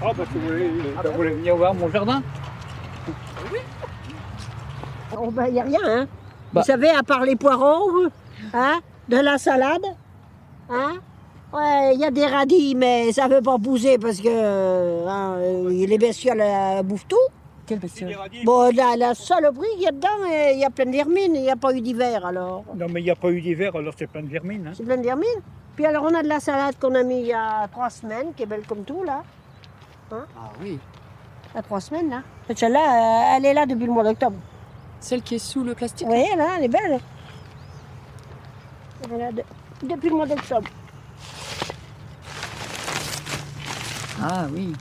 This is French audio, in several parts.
Ah bah si vous voulez venir voir mon jardin. Oh, bah, il n'y a rien, hein. Bah. Vous savez, à part les poireaux, hein, de la salade, hein. Ouais, il y a des radis, mais ça ne veut pas pousser parce que les bestioles bouffent tout. Quelle bestiole? Bon, la saloperie qu'il y a dedans, il y a plein de vermines, il n'y a pas eu d'hiver alors. Non mais il n'y a pas eu d'hiver, alors c'est plein de vermines. Hein. C'est plein de vermines. Puis alors on a de la salade qu'on a mis il y a 3 semaines, qui est belle comme tout là. Ah oui. Il y a 3 semaines là. Et celle-là, elle est là depuis le mois d'octobre. Celle qui est sous le plastique? Oui, là, elle est belle. Elle est là depuis le mois d'octobre. Ah oui.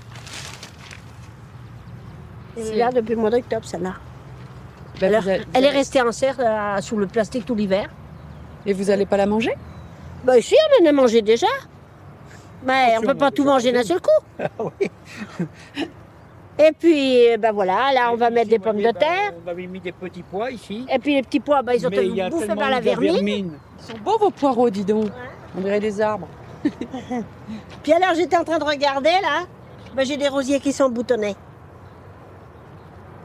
Elle est là depuis le mois d'octobre, celle-là. Ben, Elle est restée en serre sous le plastique tout l'hiver. Et vous n'allez pas la manger? Ben si, on en a mangé déjà. Mais on ne peut pas tout manger d'un seul coup. Oui. Et puis, ben voilà, là on va mettre des pommes de terre. On avait mis des petits pois ici. Et puis les petits pois, ben, ils ont Mais il y été a bouffés tellement par la de vermine. Ils sont beaux vos poireaux, dis donc. On dirait des arbres. Puis alors j'étais en train de regarder là. Ben, j'ai des rosiers qui sont boutonnés.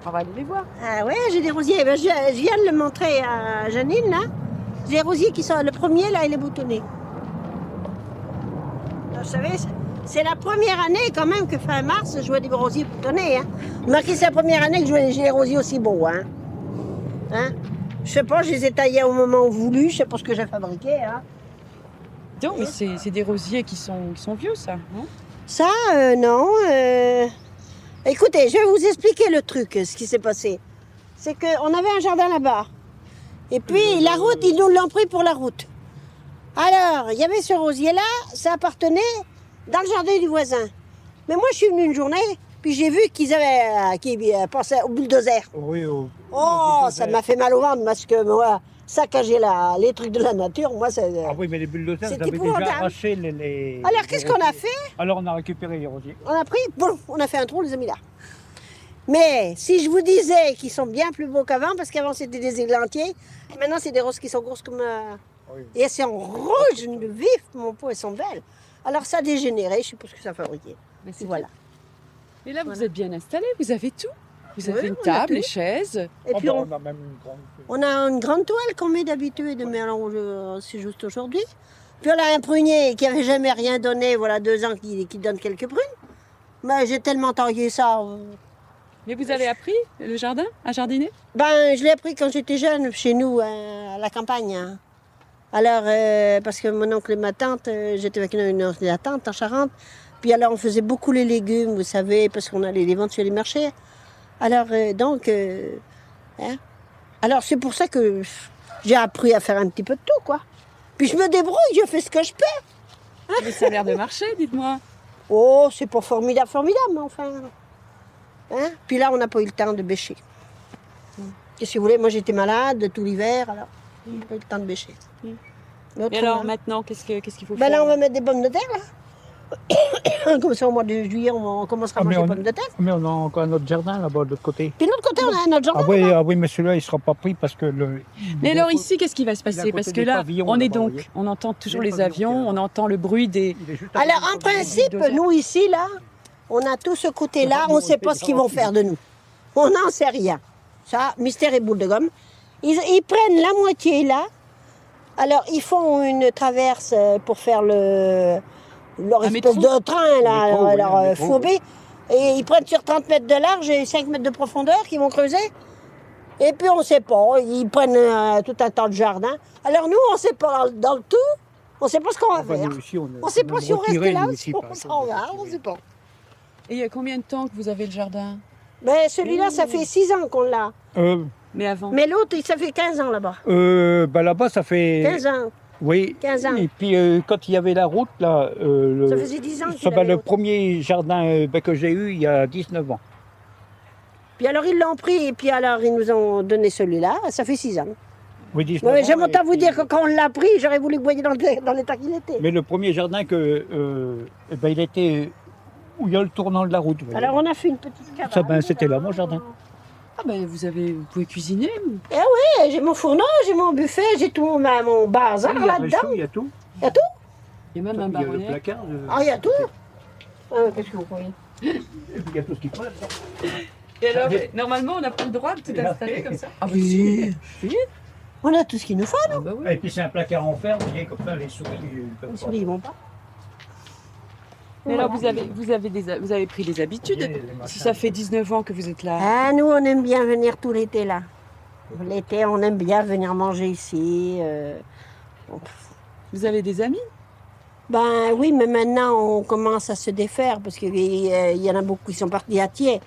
On va aller les voir. Ah ouais, j'ai des rosiers. Ben, je viens de le montrer à Janine là. J'ai des rosiers qui sont. Le premier là, il est boutonné. Alors, vous savez, c'est la première année quand même que fin mars, je vois des rosiers boutonnés. Hein. Remarquez, c'est la première année que j'ai des rosiers aussi beaux. Hein. Hein? Je sais pas, je les ai taillés au moment voulu, je sais pas ce que j'ai fabriqué. Hein. Donc, mais c'est des rosiers qui sont vieux, ça, non? Ça, non. Écoutez, je vais vous expliquer le truc, ce qui s'est passé. C'est qu'on avait un jardin là-bas. Et puis, la route, ils nous l'ont pris pour la route. Alors, il y avait ce rosier-là, ça appartenait dans le jardin du voisin. Mais moi, je suis venue une journée, puis j'ai vu qu'ils passaient au bulldozer. Oui, Oh, ça m'a fait mal au ventre, parce que moi, saccager les trucs de la nature, moi, c'est... Ah oui, mais les bulldozers, C'est vous avez déjà épouvantable. arraché les Alors, qu'est-ce qu'on a rosiers. fait? Alors on a récupéré les rosiers. On a pris, bon, on a fait un trou, on les a mis là. Mais si je vous disais qu'ils sont bien plus beaux qu'avant, parce qu'avant c'était des églantiers, maintenant c'est des roses qui sont grosses comme... Oui. Et elles sont rouges, vif, mon pot, elles sont belles. Alors ça a dégénéré, je sais pas ce que ça a fabriqué. Mais c'est Voilà. Mais là, vous Voilà. êtes bien installés, vous avez tout. Vous Oui, avez une on a table, tout. les chaises. Et Oh, puis bah, on, on a même une grande... on a une grande toile qu'on met d'habitude, mais alors c'est juste aujourd'hui. Puis on a un prunier qui avait jamais rien donné, voilà 2 ans qui donne quelques prunes. Mais j'ai tellement taillé ça. Mais vous avez appris le jardin, à jardiner? Ben, je l'ai appris quand j'étais jeune, chez nous, à la campagne. Hein. Alors, parce que mon oncle et ma tante, j'étais avec une oncle et la tante en Charente. Puis alors, on faisait beaucoup les légumes, vous savez, parce qu'on allait les vendre sur les marchés. Alors, hein. Alors, c'est pour ça que j'ai appris à faire un petit peu de tout, quoi. Puis je me débrouille, je fais ce que je peux. Mais ça a l'air de marcher, dites-moi. Oh, c'est pas formidable, mais enfin. Hein? Puis là, on n'a pas eu le temps de bêcher. Et si vous voulez, moi j'étais malade tout l'hiver, alors on n'a pas eu le temps de bêcher. Et alors, maintenant, qu'est-ce qu'il faut Ben faire? là, on va mettre des pommes de terre, là. Comme ça, au mois de juillet, on commencera à manger des pommes de terre. Mais on a encore notre jardin là-bas de l'autre côté. Puis de l'autre côté, on a notre jardin. Ah oui, mais celui-là il sera pas pris parce que le... Mais alors ici, qu'est-ce qui va se Il est à passer? côté Parce que des là, pavillons, on est là-bas, vous donc, voyez. on entend toujours Les les pavillons avions, qui est on entend le bruit des... Il est juste à Alors, côté en du principe, bulldozer. nous ici, là, on a tout ce côté-là, on ne sait pas ce qu'ils vont faire de nous. On n'en sait rien. Ça, mystère et boule de gomme. Ils prennent la moitié là. Alors, ils font une traverse pour faire leur Un espèce métro. de train, là, Métro, oui, leur un métro. fourbé. Et ils prennent sur 30 mètres de large et 5 mètres de profondeur qu'ils vont creuser. Et puis, on ne sait pas. Ils prennent tout un tas de jardin. Alors, nous, on ne sait pas dans le tout. On ne sait pas ce qu'on va Enfin, faire. nous, ici, On ne sait pas si on reste là ou si on s'en va. On ne sait pas. Et il y a combien de temps que vous avez le jardin? Mais celui-là, ça fait 6 ans qu'on l'a. Mais avant? Mais l'autre, ça fait 15 ans là-bas. Bah là-bas, ça fait... 15 ans. Oui. 15 ans. Et puis quand il y avait la route, là... Ça faisait 10 ans ça, qu'il bah, avait le l'autre. premier jardin que j'ai eu il y a 19 ans. Puis alors, ils l'ont pris et puis alors, ils nous ont donné celui-là. Ça fait 6 ans. Oui, 19 Ouais, ans, j'aime autant et vous puis- dire que quand on l'a pris, j'aurais voulu que vous voyiez dans l'état qu'il était. Mais le premier jardin eh ben, il était où il y a le tournant de la route. vous voyez. Alors, on a fait une petite cabane. Ça, ben, c'était là, mon jardin. Ah ben, vous pouvez cuisiner. Eh oui, j'ai mon fourneau, j'ai mon buffet, j'ai tout mon bazar Oui, il y a le là-dedans. chou, il y a tout. Il y a tout. Il y a même un Il y a le baronnet. placard. Ah, il y a tout. Ah, qu'est-ce que vous croyez? Et puis il y a tout ce qu'il faut là-dedans. Et alors, normalement, on n'a pas le droit de tout installer comme ça. Ah Oui. On a tout ce qu'il nous faut. ah bah oui. Et puis c'est un placard en fer, vous voyez, comme ça les souris ils peuvent Les pas. souris, ils vont pas. Mais alors, vous avez pris des habitudes. Les Si machins. ça fait 19 ans que vous êtes là. Ah, nous, on aime bien venir tout l'été là. L'été, on aime bien venir manger ici. Vous avez des amis? Ben oui, mais maintenant, on commence à se défaire parce qu'il y en a beaucoup qui sont partis à Thiers.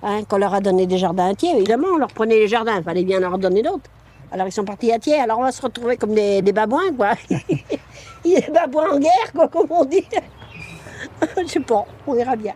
Hein, qu'on leur a donné des jardins à Thiers, évidemment, on leur prenait les jardins, il fallait bien leur donner d'autres. Alors ils sont partis à Thiers, alors on va se retrouver comme des babouins, quoi. Des babouins en guerre, quoi, comme on dit. Je sais pas, on verra bien.